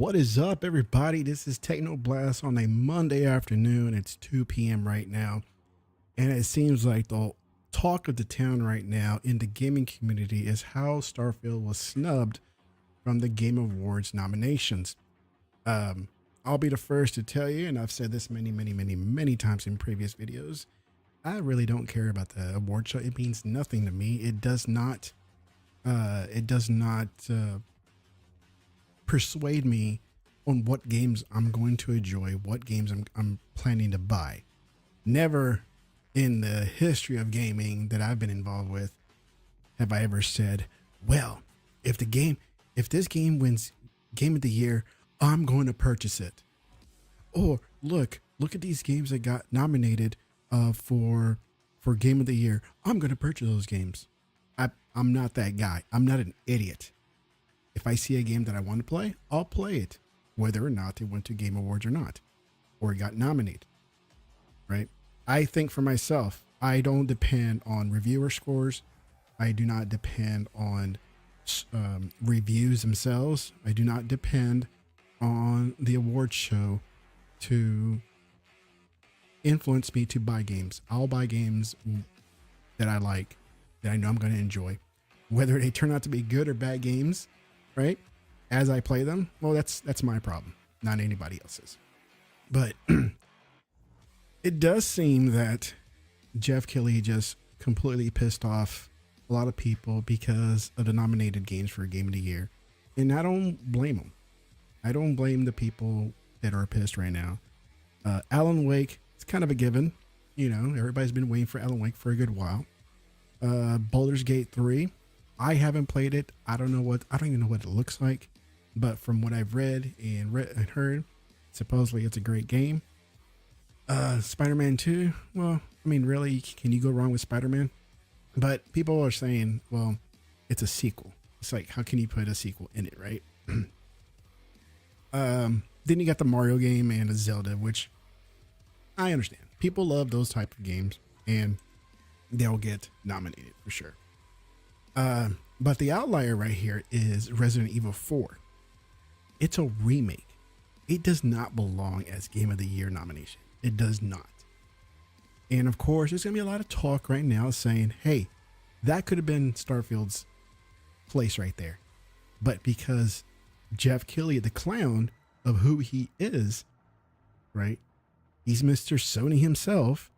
What is up, everybody? This is TEKNOBLAST on a Monday afternoon. It's 2 p.m. right now, and it seems like the talk of the town right now in the gaming community is how Starfield was snubbed from the Game Awards nominations. I'll be the first to tell you, and I've said this many times in previous videos, I really don't care about the award show. It means nothing to me. It does not persuade me on what games I'm going to enjoy, what games I'm planning to buy. Never in the history of gaming that I've been involved with have I ever said, well, if this game wins Game of the Year, I'm going to purchase it. Or look at these games that got nominated for Game of the Year. I'm going to purchase those games. I'm not that guy. I'm not an idiot. If I see a game that I want to play, I'll play it, whether or not it went to Game Awards or not, or it got nominated, right? I think for myself, I don't depend on reviewer scores. I do not depend on reviews themselves. I do not depend on the award show to influence me to buy games. I'll buy games that I like, that I know I'm going to enjoy, whether they turn out to be good or bad games, right? As I play them, well, that's my problem, not anybody else's. But it does seem that Geoff Keighley just completely pissed off a lot of people because of the nominated games for Game of the Year. And I don't blame him. I don't blame the people that are pissed right now. Alan Wake, it's kind of a given. You know, everybody's been waiting for Alan Wake for a good while. Baldur's Gate 3. I haven't played it. I don't even know what it looks like, but from what I've read and heard, supposedly it's a great game. Spider-Man 2. Well, I mean, really, can you go wrong with Spider-Man? But people are saying, well, it's a sequel. It's like, how can you put a sequel in it, right? Then you got the Mario game and a Zelda, which I understand. People love those type of games, and they'll get nominated for sure. But the outlier right here is Resident Evil 4. It's a remake. It does not belong as Game of the Year nomination. It does not. And of course, there's going to be a lot of talk right now saying, hey, that could have been Starfield's place right there. But because Geoff Keighley, the clown of who he is, right? He's Mr. Sony himself,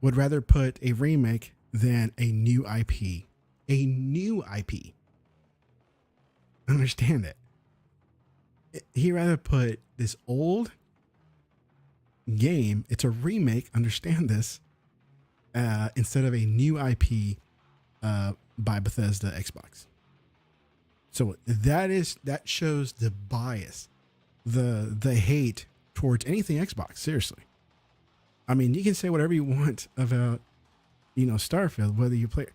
would rather put a remake than a new IP. A new IP. Understand that. He'd rather put this old game, it's a remake, understand this, instead of a new IP by Bethesda Xbox. So that shows the bias, the hate towards anything Xbox, seriously. I mean, you can say whatever you want about, Starfield, whether you play.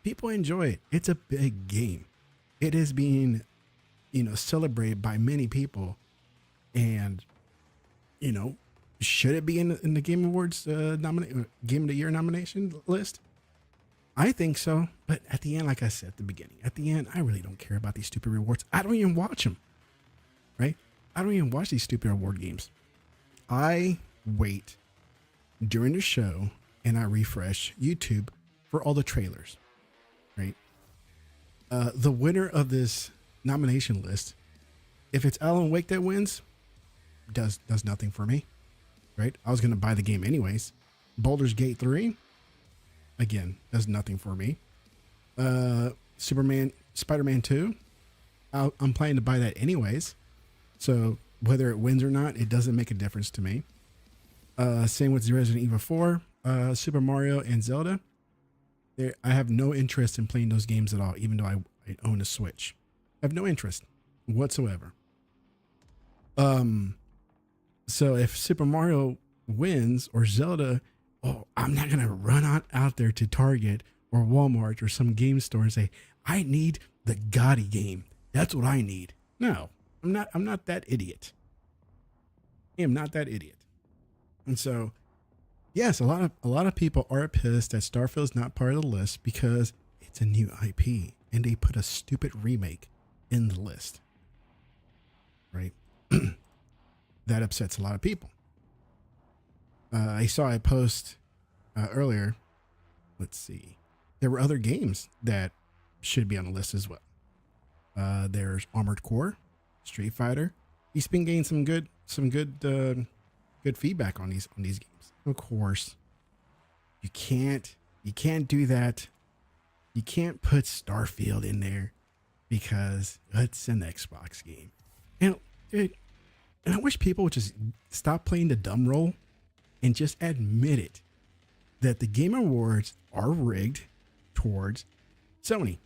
People enjoy it. It's a big game. It is being, celebrated by many people. And, should it be in the Game Awards Game of the Year nomination list? I think so. But at the end, like I said at the beginning, I really don't care about these stupid rewards. I don't even watch them. Right? I don't even watch these stupid award games. I wait during the show and I refresh YouTube for all the trailers. Right? The winner of this nomination list, if it's Alan Wake that wins, does nothing for me. Right? I was going to buy the game anyways. Baldur's Gate 3, again, does nothing for me. Spider-Man 2, I'm planning to buy that anyways. So whether it wins or not, it doesn't make a difference to me. Same with Resident Evil 4, Super Mario, and Zelda. I have no interest in playing those games at all, even though I own a Switch. I have no interest whatsoever. So if Super Mario wins or Zelda, I'm not going to run out there to Target or Walmart or some game store and say, I need the Gotti game. That's what I need. No, I'm not that idiot. I am not that idiot. And so, yes, a lot of people are pissed that Starfield's not part of the list because it's a new IP and they put a stupid remake in the list. right? That upsets a lot of people. I saw a post earlier. Let's see. There were other games that should be on the list as well. There's Armored Core, Street Fighter. He's been getting some good feedback on these games. Of course, you can't do that. You can't put Starfield in there because it's an Xbox game. And dude, and I wish people would just stop playing the dumb role and just admit it, that the Game Awards are rigged towards Sony.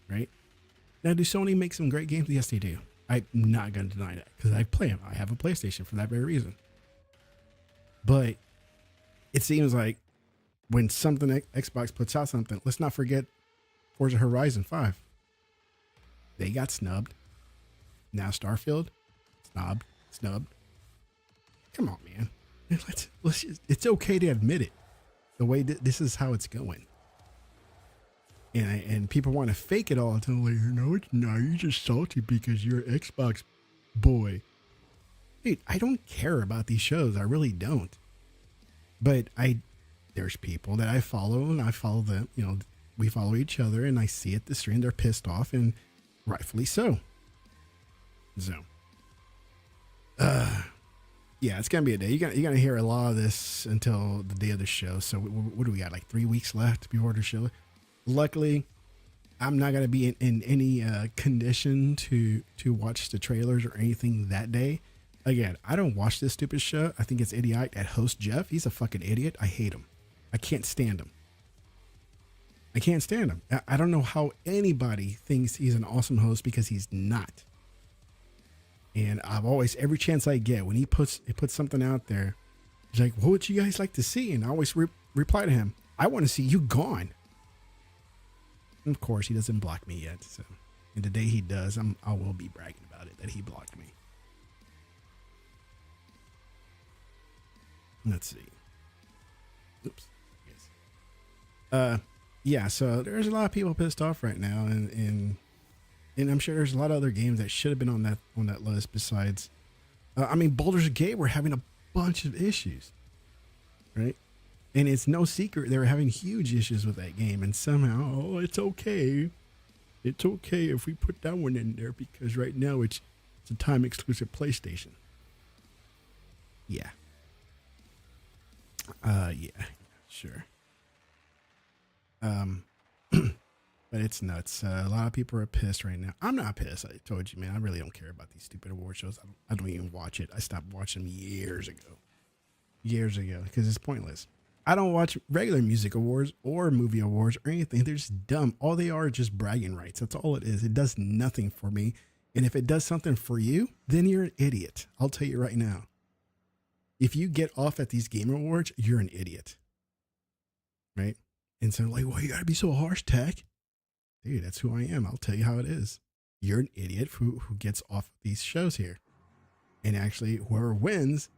Right? Now, do Sony make some great games? Yes, they do. I'm not going to deny that because I play them. I have a PlayStation for that very reason. But it seems like when something Xbox puts out something, let's not forget Forza Horizon 5. They got snubbed. Now Starfield, snubbed. Come on, man. Let's just, it's okay to admit it. The way this is how it's going. And people want to fake it all until like, no, it's not. You're just salty because you're an Xbox boy. Dude, I don't care about these shows. I really don't. But there's people that I follow and I follow them. You know, we follow each other and I see it the stream. They're pissed off and rightfully so. So, yeah, it's gonna be a day. You're gonna hear a lot of this until the day of the show. So what do we got? Like 3 weeks left before the show. Luckily, I'm not going to be in any condition to watch the trailers or anything that day. Again, I don't watch this stupid show. I think it's idiotic. That host Geoff, he's a fucking idiot. I hate him. I can't stand him. I don't know how anybody thinks he's an awesome host because he's not. And I've always, every chance I get, when he puts something out there, he's like, what would you guys like to see? And I always reply to him, I want to see you gone. And of course, he doesn't block me yet. So, and the day he does, I will be bragging about it that he blocked me. Let's see. Oops. Yes. Yeah. So there's a lot of people pissed off right now, and I'm sure there's a lot of other games that should have been on that list. Besides, I mean, Baldur's Gate, we're having a bunch of issues, right? And it's no secret they were having huge issues with that game. And somehow, oh, it's okay. It's okay if we put that one in there because right now it's a time exclusive PlayStation. Yeah. Yeah, sure. But it's nuts. A lot of people are pissed right now. I'm not pissed. I told you, man, I really don't care about these stupid award shows. I don't even watch it. I stopped watching them years ago because it's pointless. I don't watch regular music awards or movie awards or anything. They're just dumb. All they are just bragging rights. That's all it is. It does nothing for me. And if it does something for you, then you're an idiot. I'll tell you right now. If you get off at these game awards, you're an idiot. Right? And so like, well, you gotta be so harsh, Tech. Dude, that's who I am. I'll tell you how it is. You're an idiot who gets off these shows here. And actually, whoever wins,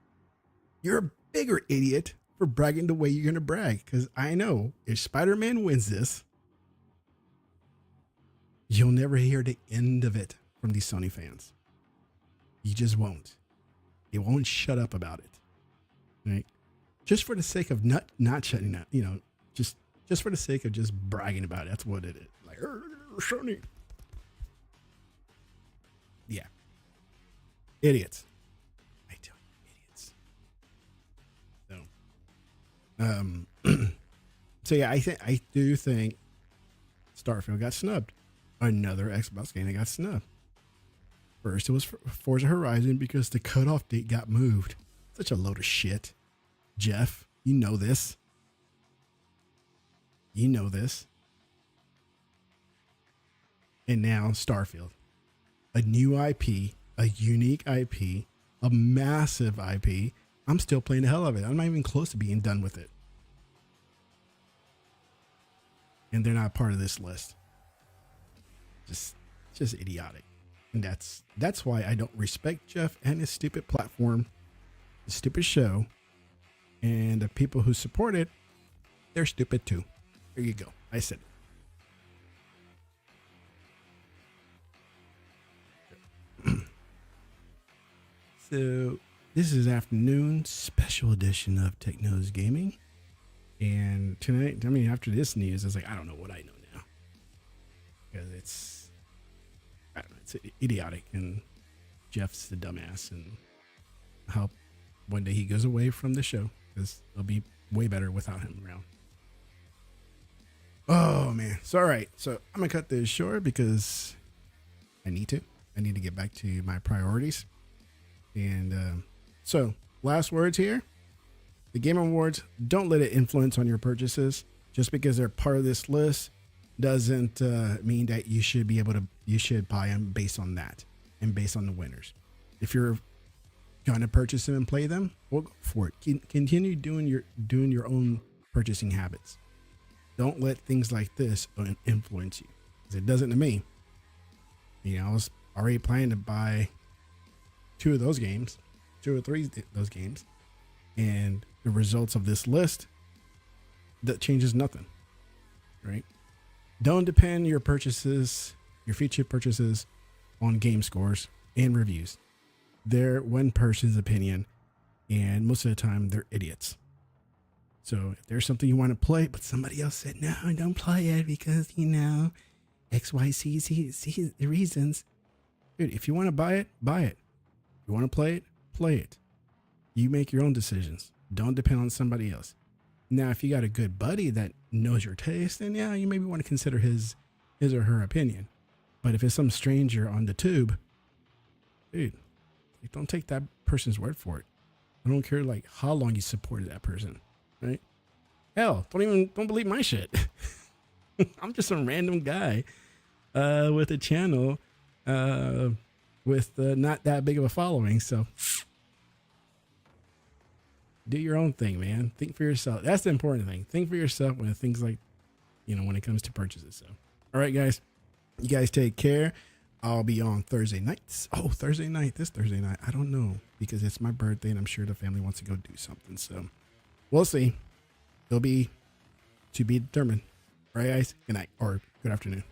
you're a bigger idiot for bragging the way you're going to brag. Because I know if Spider-Man wins this, you'll never hear the end of it from these Sony fans. You just won't. They won't shut up about it. Right? Just for the sake of not shutting up, you know, just for the sake of just bragging about it. That's what it is. Like, Sony. Yeah. Idiots. I tell you, idiots. So yeah, I do think Starfield got snubbed. Another Xbox game that got snubbed. First, it was Forza Horizon because the cutoff date got moved. Such a load of shit. Geoff, you know this. You know this. And now Starfield. A new IP, a unique IP, a massive IP. I'm still playing the hell of it. I'm not even close to being done with it. And they're not part of this list. Just idiotic. And that's why I don't respect Geoff and his stupid platform, the stupid show, and the people who support it, they're stupid too. There you go. I said it. So this is afternoon special edition of Techno's Gaming. And tonight, I mean, after this news, I was like, I don't know what I know now. Because it's idiotic. And Geoff's the dumbass. And I hope one day he goes away from the show. Because it'll be way better without him around. Oh, man. So, all right. So I'm going to cut this short because I need to. I need to get back to my priorities. And so last words here. The Game Awards, don't let it influence on your purchases. Just because they're part of this list doesn't mean that you should buy them based on that and based on the winners. If you're going to purchase them and play them, well, go for it. Continue doing your own purchasing habits. Don't let things like this influence you, because it doesn't to me. You know, I was already planning to buy 2 or 3 of those games, and the results of this list, that changes nothing, right? Don't depend your future purchases on game scores and reviews. They're one person's opinion, and most of the time they're idiots. So if there's something you want to play, but somebody else said, no, don't play it because, you know, X, Y, Z reasons. Dude, if you want to buy it, buy it. You want to play it. You make your own decisions. Don't depend on somebody else. Now, if you got a good buddy that knows your taste, then yeah, you maybe want to consider his or her opinion. But if it's some stranger on the tube, dude, don't take that person's word for it. I don't care like how long you supported that person, right? Hell, don't believe my shit. I'm just some random guy with a channel with not that big of a following. So do your own thing, man. Think for yourself. That's the important thing. Think for yourself when things like, you know, when it comes to purchases. So, all right, guys, you guys take care. I'll be on Thursday nights. Oh, Thursday night, this Thursday night. I don't know because it's my birthday and I'm sure the family wants to go do something. So we'll see. It'll be to be determined. All right, guys. Good night or good afternoon.